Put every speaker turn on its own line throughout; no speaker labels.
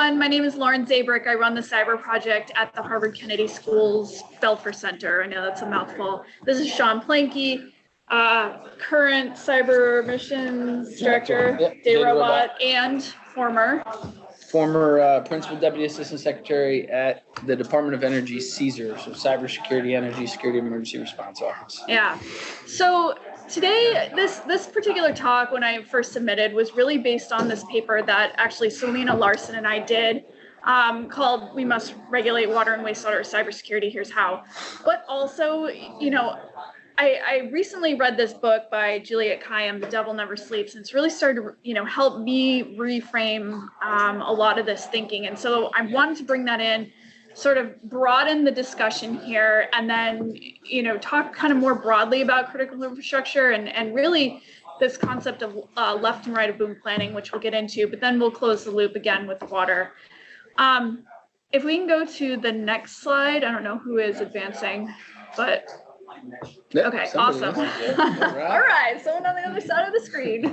everyone. My name is Plankey&Zabierek. I run the cyber project at the Harvard Kennedy School's Belfer Center. I know that's a mouthful. This is Sean Plankey, current cyber missions director, Data Robot, and former
Principal Deputy Assistant Secretary at the Department of Energy, CSER, so Cybersecurity, Energy Security, Emergency Response Office.
Yeah. So today, this particular talk, when I first submitted, was really based on this paper that actually Selena Larson and I did, called "We Must Regulate Water and Wastewater Cybersecurity. Here's How." But also, you know, I recently read this book by Juliet Kayyem, The Devil Never Sleeps, and it's really started to, you know, help me reframe a lot of this thinking. And so I wanted to bring that in, sort of broaden the discussion here, and then, you know, talk kind of more broadly about critical infrastructure and really this concept of left and right of boom planning, which we'll get into, but then we'll close the loop again with water. If we can go to the next slide, I don't know who is advancing, but okay, awesome. All right, someone on the other side of the screen.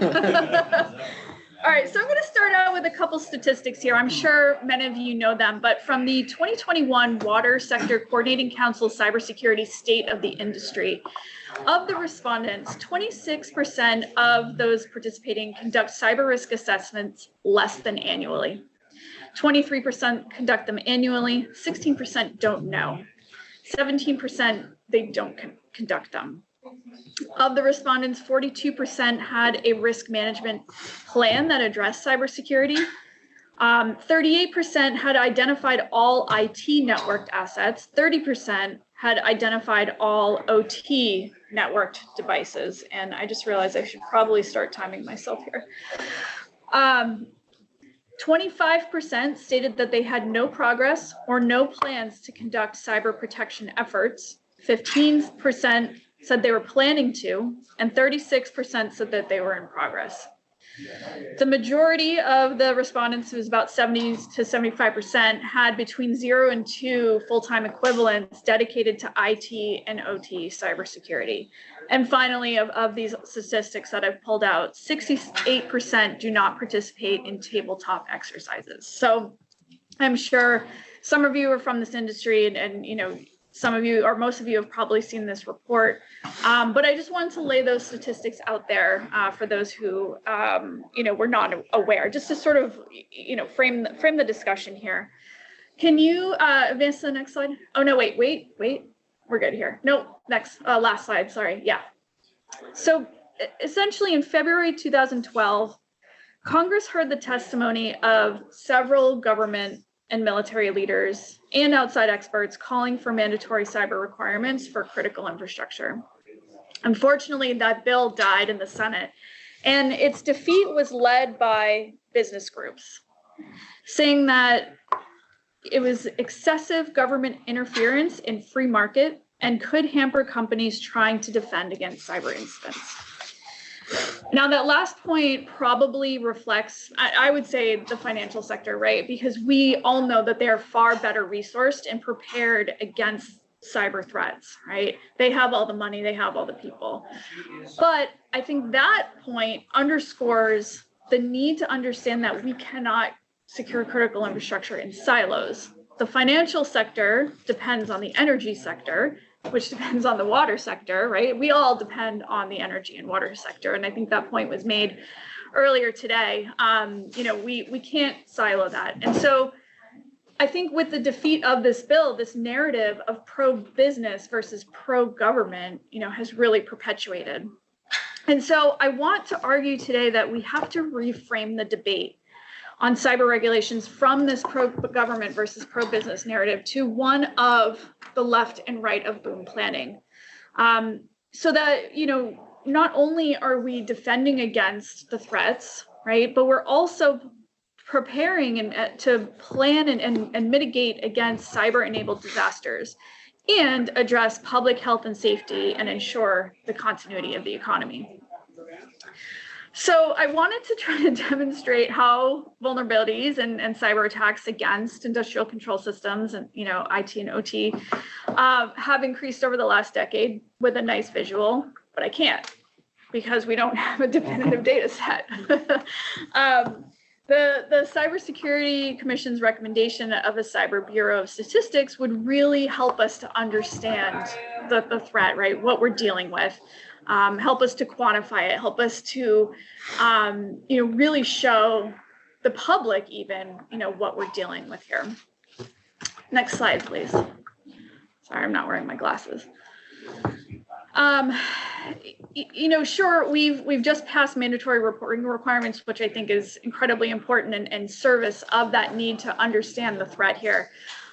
All right, so I'm going to start out with a couple statistics here. I'm sure many of you know them, but from the 2021 Water Sector Coordinating Council Cybersecurity State of the Industry, of the respondents, 26% of those participating conduct cyber risk assessments less than annually. 23% conduct them annually, 16% don't know. 17% they don't conduct them. Of the respondents, 42% had a risk management plan that addressed cybersecurity. 38% had identified all IT networked assets. 30% had identified all OT networked devices. And I just realized I should probably start timing myself here. 25% stated that they had no progress or no plans to conduct cyber protection efforts. 15% said they were planning to, and 36% said that they were in progress. The majority of the respondents, who was about 70 to 75%, had between 0 and 2 full-time equivalents dedicated to IT and OT cybersecurity. And finally, of these statistics that I've pulled out, 68% do not participate in tabletop exercises. So I'm sure some of you are from this industry, and you know, some of you, or most of you, have probably seen this report, but I just wanted to lay those statistics out there for those who, you know, were not aware, just to sort of, you know, frame the discussion here. Can you advance to the next slide? Oh no, wait, we're good here. No, next, last slide. Sorry, yeah. So essentially, in February 2012, Congress heard the testimony of several government and military leaders and outside experts calling for mandatory cyber requirements for critical infrastructure. Unfortunately, that bill died in the Senate, and its defeat was led by business groups, saying that it was excessive government interference in free market and could hamper companies trying to defend against cyber incidents. Now, that last point probably reflects, I would say, the financial sector, right? Because we all know that they are far better resourced and prepared against cyber threats, right? They have all the money, they have all the people. But I think that point underscores the need to understand that we cannot secure critical infrastructure in silos. The financial sector depends on the energy sector, which depends on the water sector, right? We all depend on the energy and water sector. And I think that point was made earlier today. You know, we can't silo that. And so I think with the defeat of this bill, this narrative of pro-business versus pro-government, you know, has really perpetuated. And so I want to argue today that we have to reframe the debate on cyber regulations from this pro-government versus pro-business narrative to one of the left and right of boom planning. So that, you know, not only are we defending against the threats, right, but we're also preparing and to plan and mitigate against cyber-enabled disasters and address public health and safety and ensure the continuity of the economy. So I wanted to try to demonstrate how vulnerabilities and cyber attacks against industrial control systems and, you know, IT and OT have increased over the last decade with a nice visual, but I can't because we don't have a definitive data set. The Cybersecurity Commission's recommendation of a Cyber Bureau of Statistics would really help us to understand the threat, right? What we're dealing with, help us to quantify it, help us to, really show the public even, what we're dealing with here. Next slide, please. Sorry, I'm not wearing my glasses. Sure, we've just passed mandatory reporting requirements, which I think is incredibly important in service of that need to understand the threat here.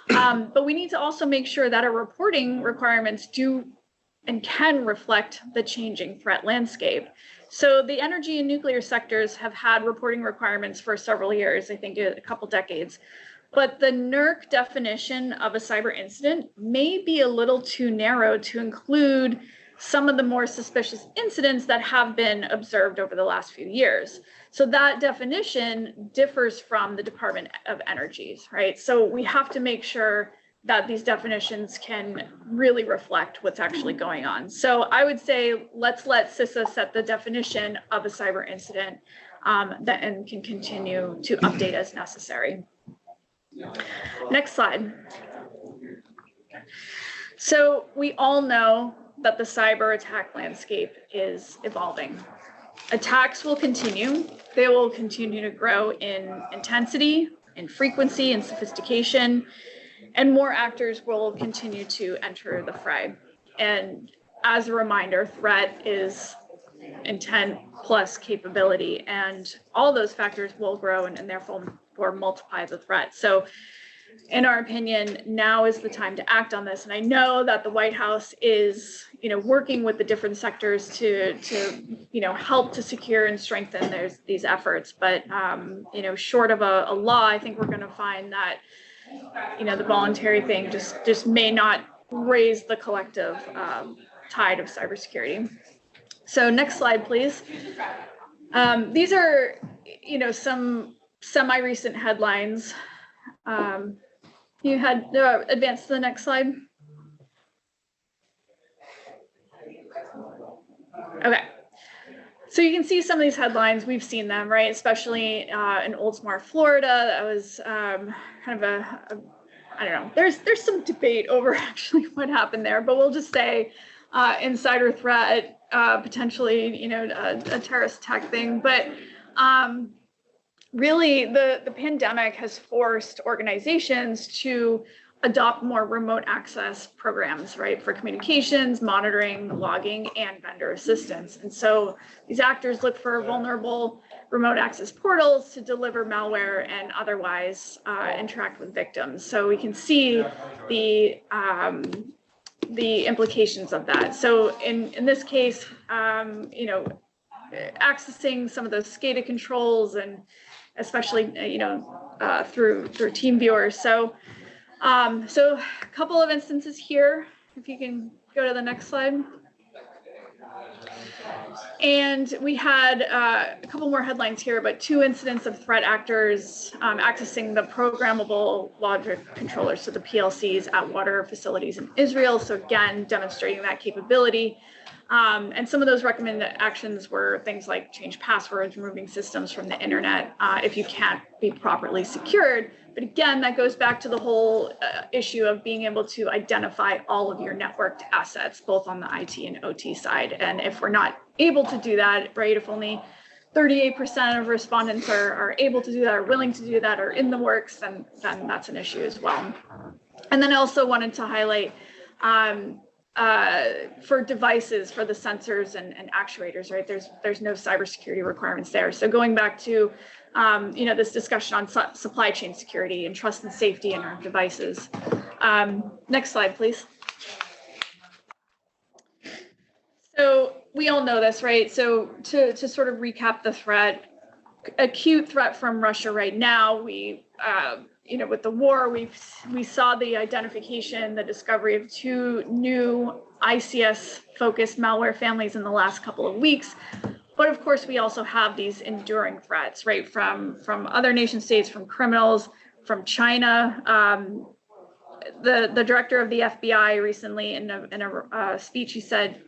But we need to also make sure that our reporting requirements do and can reflect the changing threat landscape. So the energy and nuclear sectors have had reporting requirements for several years, I think a couple decades. But the NERC definition of a cyber incident may be a little too narrow to include some of the more suspicious incidents that have been observed over the last few years. So that definition differs from the Department of Energy's, right? So we have to make sure that these definitions can really reflect what's actually going on. So I would say let's let CISA set the definition of a cyber incident and can continue to update as necessary. Next slide. So we all know that the cyber attack landscape is evolving. Attacks will continue. They will continue to grow in intensity, in frequency, and sophistication, and more actors will continue to enter the fray. And as a reminder, threat is intent plus capability, and all those factors will grow and therefore multiply the threat. So in our opinion, now is the time to act on this. And I know that the White House is, working with the different sectors to help to secure and strengthen these efforts. But, short of a law, I think we're going to find that, the voluntary thing just may not raise the collective tide of cybersecurity. So next slide, please. These are, some semi-recent headlines. You had advance to the next slide. Okay. So you can see some of these headlines. We've seen them, right? Especially in Oldsmar, Florida. That was kind of I don't know. There's some debate over actually what happened there, but we'll just say insider threat, potentially, a terrorist attack thing. But really, the pandemic has forced organizations to adopt more remote access programs, right, for communications, monitoring, logging, and vendor assistance. And so these actors look for vulnerable remote access portals to deliver malware and otherwise interact with victims. So we can see the implications of that. So in this case, accessing some of those SCADA controls and especially, through TeamViewer. So a couple of instances here, if you can go to the next slide. And we had a couple more headlines here, but 2 incidents of threat actors accessing the programmable logic controllers, so the PLCs at water facilities in Israel. So again, demonstrating that capability. And some of those recommended actions were things like change passwords, removing systems from the internet if you can't be properly secured. But again, that goes back to the whole issue of being able to identify all of your networked assets, both on the IT and OT side. And if we're not able to do that, right, if only 38% of respondents are able to do that, are willing to do that, or in the works, then that's an issue as well. And then I also wanted to highlight for devices, for the sensors and actuators, right? There's no cybersecurity requirements there. So going back to this discussion on supply chain security and trust and safety in our devices. Next slide, please. So we all know this, right? So to sort of recap the threat, acute threat from Russia right now, we with the war, we saw the identification, the discovery of 2 new ICS-focused malware families in the last couple of weeks. But of course, we also have these enduring threats, right, from other nation states, from criminals, from China. The director of the FBI recently, in a speech, he said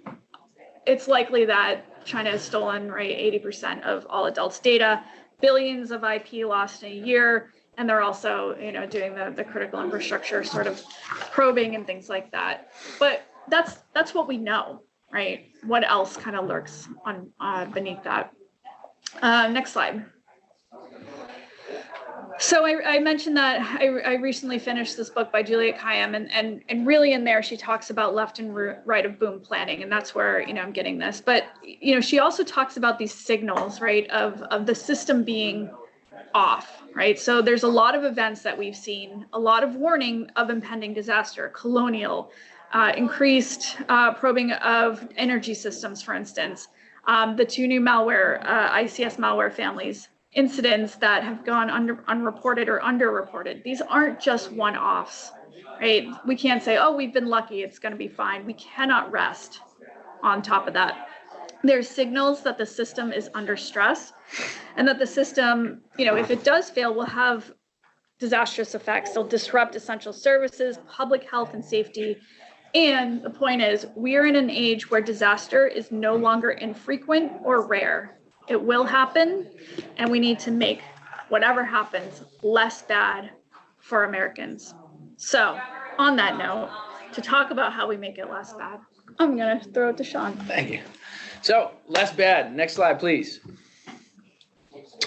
it's likely that China has stolen, right, 80% of all adults' data. billions of IP lost in a year. And they're also, doing the critical infrastructure sort of probing and things like that. But that's what we know, right? What else kind of lurks on beneath that? Next slide. So I mentioned that I recently finished this book by Juliet Kayyem, and really in there she talks about left and right of boom planning, and that's where I'm getting this. But she also talks about these signals, right, of the system being off, right? So there's a lot of events that we've seen, a lot of warning of impending disaster, colonial, increased probing of energy systems, for instance, the 2 new malware, ICS malware families, incidents that have gone unreported or underreported. These aren't just one-offs, right? We can't say, oh, we've been lucky, it's going to be fine. We cannot rest on top of that. There's signals that the system is under stress and that the system, if it does fail, will have disastrous effects. They'll disrupt essential services, public health and safety. And the point is, we are in an age where disaster is no longer infrequent or rare. It will happen, and we need to make whatever happens less bad for Americans. So on that note, to talk about how we make it less bad, I'm going to throw it to Sean.
Thank you. So less bad. Next slide, please.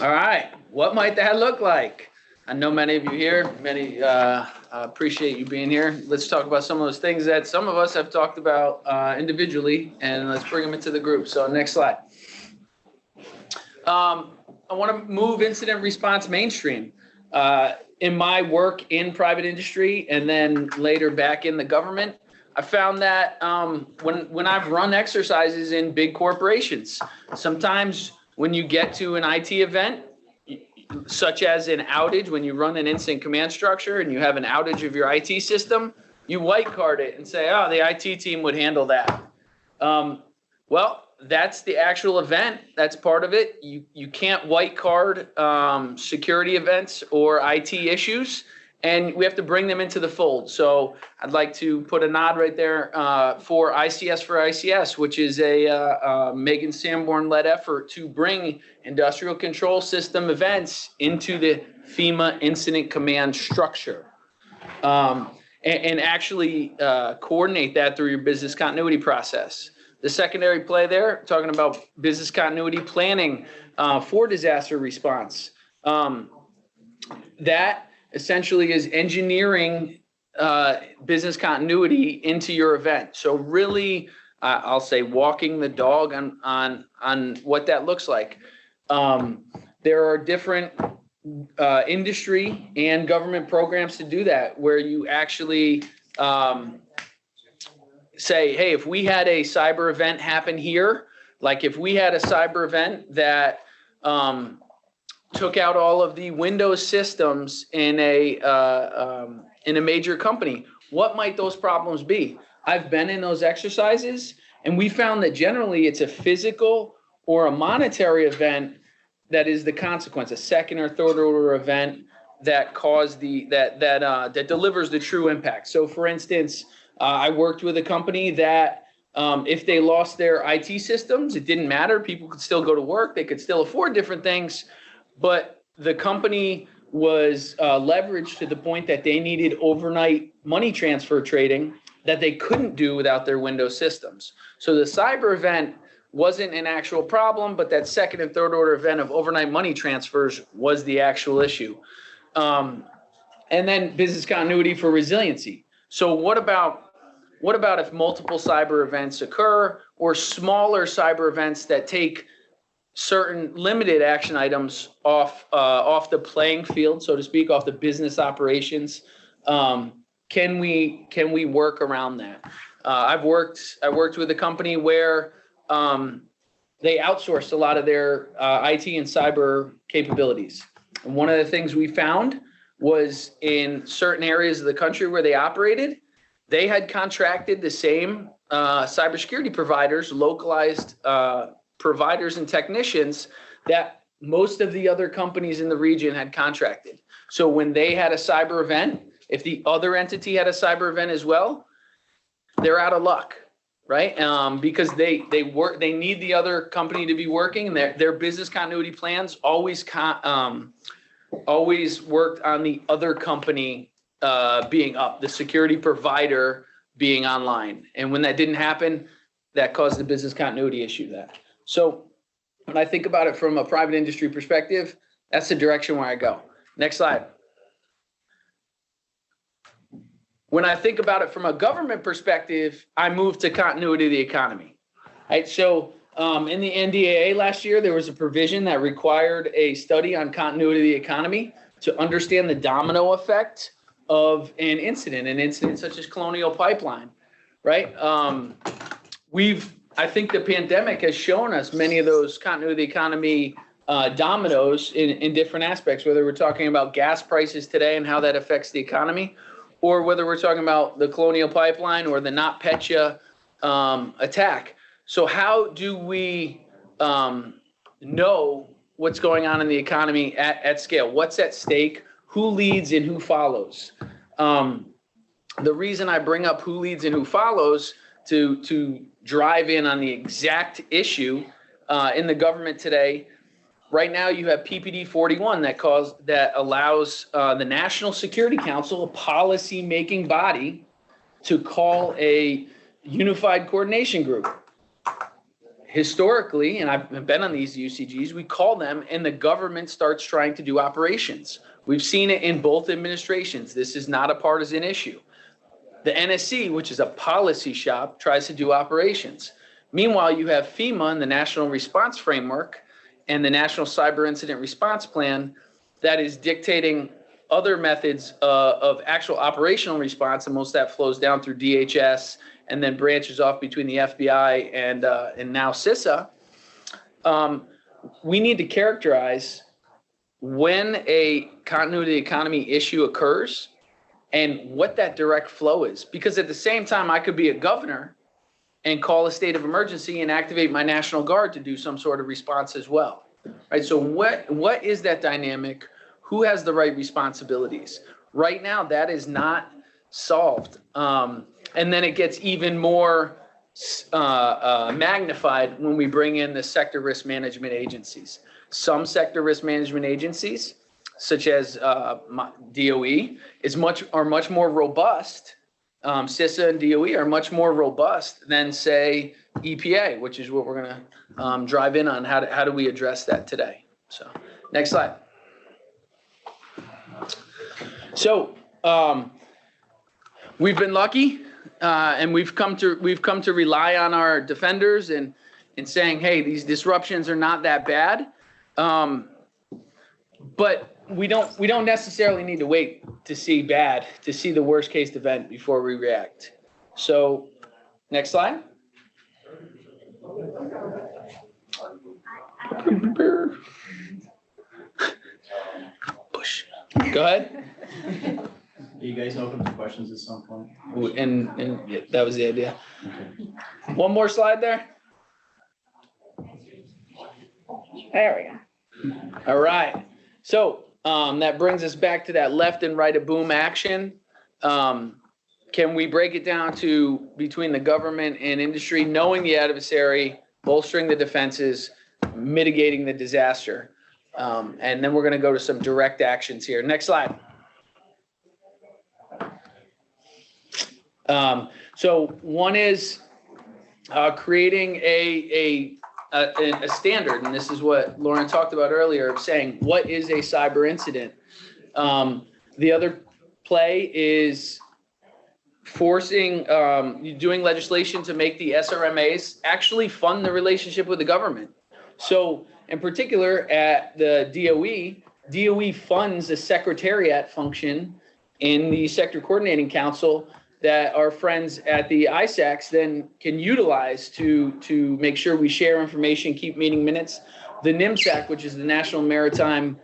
All right. What might that look like? I know many of you here, many appreciate you being here. Let's talk about some of those things that some of us have talked about individually, and let's bring them into the group. So next slide. I want to move incident response mainstream. In my work in private industry and then later back in the government, I found that when I've run exercises in big corporations, sometimes when you get to an IT event, such as an outage, when you run an incident command structure and you have an outage of your IT system, you white card it and say, oh, the IT team would handle that. Well, that's the actual event. That's part of it. You can't white card security events or IT issues, and we have to bring them into the fold. So I'd like to put a nod right there for ICS for ICS, which is a Megan Sanborn-led effort to bring industrial control system events into the FEMA incident command structure. And actually coordinate that through your business continuity process. The secondary play there, talking about business continuity planning for disaster response. That essentially is engineering business continuity into your event. So really, I'll say walking the dog on what that looks like. There are different industry and government programs to do that, where you actually say, hey, if we had a cyber event happen here, like if we had a cyber event that took out all of the Windows systems in a major company, what might those problems be? I've been in those exercises, and we found that generally it's a physical or a monetary event that is the consequence, a second or third order event that caused that delivers the true impact. So for instance, I worked with a company that if they lost their IT systems, it didn't matter. People could still go to work. They could still afford different things. But the company was leveraged to the point that they needed overnight money transfer trading that they couldn't do without their Windows systems. So the cyber event wasn't an actual problem, but that second and third order event of overnight money transfers was the actual issue. And then business continuity for resiliency. So what about if multiple cyber events occur, or smaller cyber events that take certain limited action items off the playing field, so to speak, off the business operations? Can we work around that? I worked with a company where they outsourced a lot of their IT and cyber capabilities. And one of the things we found was in certain areas of the country where they operated, they had contracted the same cybersecurity providers, localized providers and technicians that most of the other companies in the region had contracted. So when they had a cyber event, if the other entity had a cyber event as well, they're out of luck. right? Because they need the other company to be working. Their business continuity plans always worked on the other company being up, the security provider being online. And when that didn't happen, that caused the business continuity issue that. So when I think about it from a private industry perspective, that's the direction where I go. Next slide. When I think about it from a government perspective, I move to continuity of the economy. Right? So in the NDAA last year, there was a provision that required a study on continuity of the economy to understand the domino effect of an incident such as Colonial Pipeline, right? I think the pandemic has shown us many of those continuity of the economy dominoes in different aspects, whether we're talking about gas prices today and how that affects the economy, or whether we're talking about the Colonial Pipeline or the NotPetya attack. So how do we know what's going on in the economy at scale? What's at stake? Who leads and who follows? The reason I bring up who leads and who follows to drive in on the exact issue in the government today. Right now, you have PPD 41 that allows the National Security Council, a policy-making body, to call a unified coordination group. Historically, and I've been on these UCGs, we call them and the government starts trying to do operations. We've seen it in both administrations. This is not a partisan issue. The NSC, which is a policy shop, tries to do operations. Meanwhile, you have FEMA and the National Response Framework and the National Cyber Incident Response Plan that is dictating other methods of actual operational response, and most of that flows down through DHS and then branches off between the FBI and now CISA. We need to characterize when a continuity economy issue occurs and what that direct flow is. Because at the same time, I could be a governor and call a state of emergency and activate my National Guard to do some sort of response as well, right? So what is that dynamic? Who has the right responsibilities? Right now, that is not solved. And then it gets even more magnified when we bring in the sector risk management agencies. Some sector risk management agencies, such as DOE, are much more robust. CISA and DOE are much more robust than, say, EPA, which is what we're going to drive in on. How do we address that today? So, next slide. So, we've been lucky, and we've come to rely on our defenders and saying, hey, these disruptions are not that bad, but we don't necessarily need to wait to see the worst case event before we react. So, next slide. Push. Go ahead.
Are you guys open to questions at some point?
And yeah, that was the idea. Okay. One more slide there.
There we go.
All right. So that brings us back to that left and right of boom action. Can we break it down to between the government and industry, knowing the adversary, bolstering the defenses, mitigating the disaster? And then we're going to go to some direct actions here. Next slide. So one is creating a standard, and this is what Lauren talked about earlier, of saying what is a cyber incident. The other play is forcing, doing legislation to make the SRMAs actually fund the relationship with the government. So in particular at the DOE funds a secretariat function in the Sector Coordinating Council that our friends at the ISACs then can utilize to make sure we share information, keep meeting minutes. The NMSAC, which is the National Maritime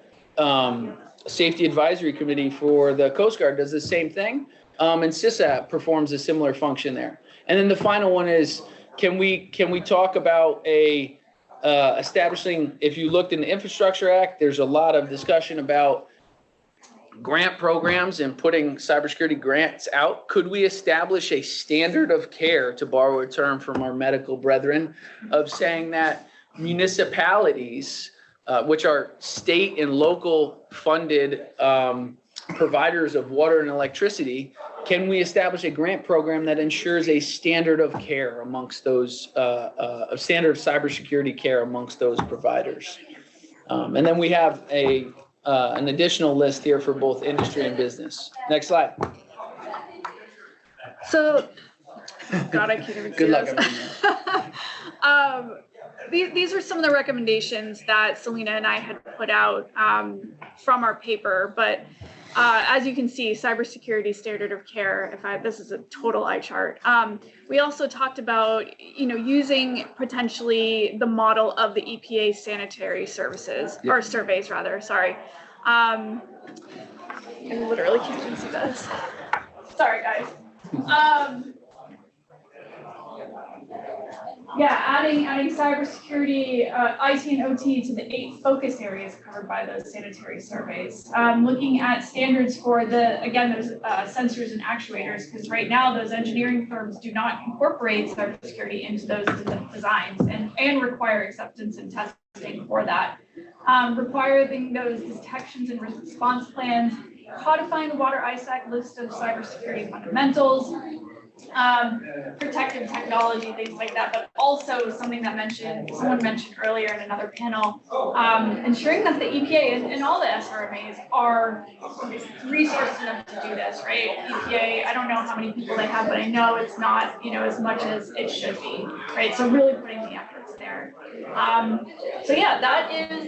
Safety Advisory Committee for the Coast Guard, does the same thing. And CISA performs a similar function there. And then the final one is, can we talk about establishing, if you looked in the Infrastructure Act, there's a lot of discussion about grant programs and putting cybersecurity grants out, could we establish a standard of care, to borrow a term from our medical brethren, of saying that municipalities, which are state and local funded providers of water and electricity, can we establish a grant program that ensures a standard of care amongst those, a standard of cybersecurity care amongst those providers? And then we have an additional list here for both industry and business. Next slide.
So, God, I can't even see
Good luck,
this. These are some of the recommendations that Selena and I had put out from our paper, but as you can see, cybersecurity standard of care, this is a total eye chart. We also talked about, using potentially the model of the EPA sanitary services, or surveys rather, sorry. I literally can't even see this. Sorry, guys. Adding cybersecurity, IT and OT to the 8 focus areas covered by those sanitary surveys. Looking at standards for those sensors and actuators, because right now those engineering firms do not incorporate cybersecurity into those designs and require acceptance and testing for that. Requiring those detections and response plans, codifying the Water ISAC list of cybersecurity fundamentals, protective technology, things like that, but also something that someone mentioned earlier in another panel, ensuring that the EPA and all the SRMAs are resourced enough to do this, right? EPA, I don't know how many people they have, but I know it's not, as much as it should be, right? So really putting the efforts there.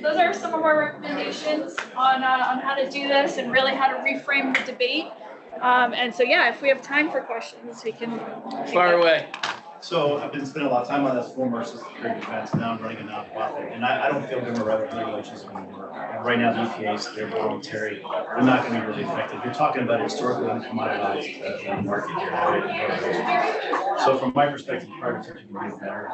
Those are some of our recommendations on how to do this and really how to reframe the debate. If we have time for questions, we can.
Fire away.
So I've been spending a lot of time on this former security defense. Now I'm running a nonprofit, and I don't feel government regulations are going to work. And right now, the EPA's, they're voluntary. They're not going to be really effective. You're talking about a historically uncommoditized market here. Right? So from my perspective, private sector can do better.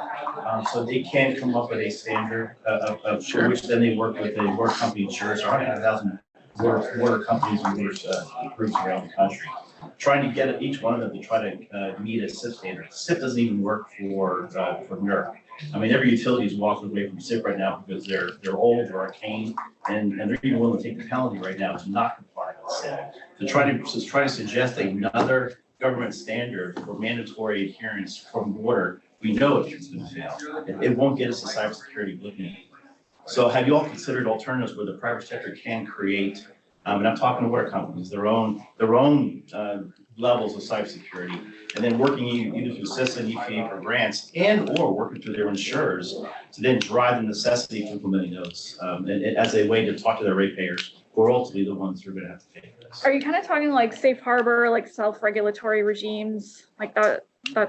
So they can come up with a standard of
Sure.
which then they work with a water company insurance or 100,000 water companies and water groups around the country, trying to get each one of them to try to meet a SIP standard. SIP doesn't even work for NERC. I mean, every utility is walking away from SIP right now because they're old or arcane, and they're even willing to take the penalty right now to not comply with SIP. To try to suggest another government standard for mandatory adherence from water, we know it's going to fail. It won't get us a cybersecurity blueprint. So have you all considered alternatives where the private sector can create, and I'm talking to water companies, their own levels of cybersecurity, and then working either through CISA and EPA for grants or working through their insurers to then drive the necessity for implementing those as a way to talk to their ratepayers, who are ultimately the ones who are going to have to pay for this.
Are you kind of talking like safe harbor, like self-regulatory regimes, like that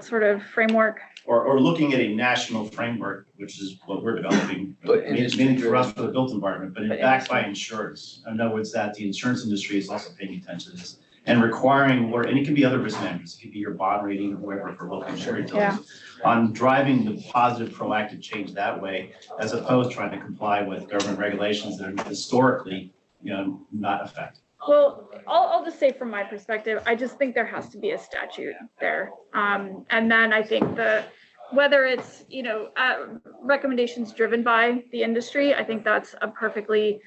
sort of framework?
Or looking at a national framework, which is what we're developing, meaning for us for the built environment, but backed by insurance. In other words, that the insurance industry is also paying attention to this and requiring water, and it can be other risk managers, it could be your bond rating or whatever for local insurance on driving the positive proactive change that way, as opposed to trying to comply with government regulations that are historically, not effective.
Well, I'll just say from my perspective, I just think there has to be a statute there. And then I think whether it's, recommendations driven by the industry, I think that's a perfectly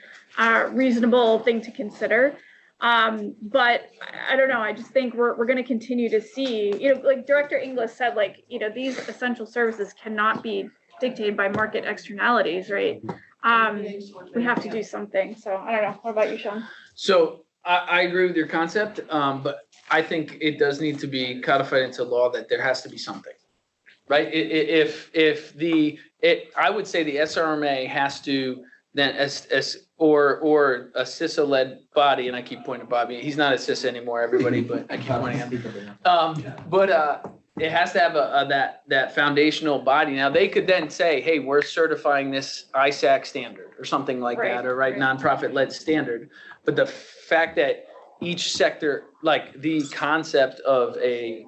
reasonable thing to consider. But I don't know, I just think we're going to continue to see, like Director Inglis said, these essential services cannot be dictated by market externalities, right? We have to do something. So I don't know. What about you, Sean?
So I agree with your concept, but I think it does need to be codified into law that there has to be something, right? I would say the SRMA has to then or a CISA-led body, and I keep pointing to Bobby. He's not a CISA anymore, everybody, but I keep pointing at him. It has to have that foundational body. Now they could then say, hey, we're certifying this ISAC standard or something like that, or nonprofit-led standard. But the fact that each sector, like the concept of a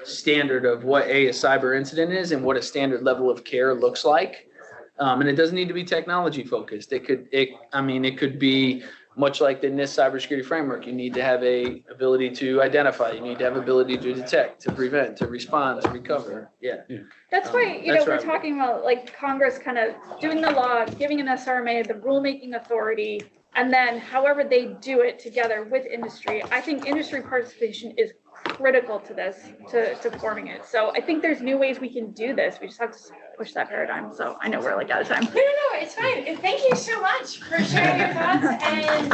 standard of what a cyber incident is and what a standard level of care looks like, and it doesn't need to be technology focused. It could be much like the NIST cybersecurity framework, you need to have a ability to identify, you need to have ability to detect, to prevent, to respond, to recover. Yeah.
That's why,
That's
we're
right.
talking about like Congress kind of doing the law, giving an SRMA the rulemaking authority, and then however they do it together with industry. I think industry participation is critical to this, to forming it. So I think there's new ways we can do this. We just have to push that paradigm. So I know we're like out of time.
No, it's fine. And thank you so much for sharing your thoughts and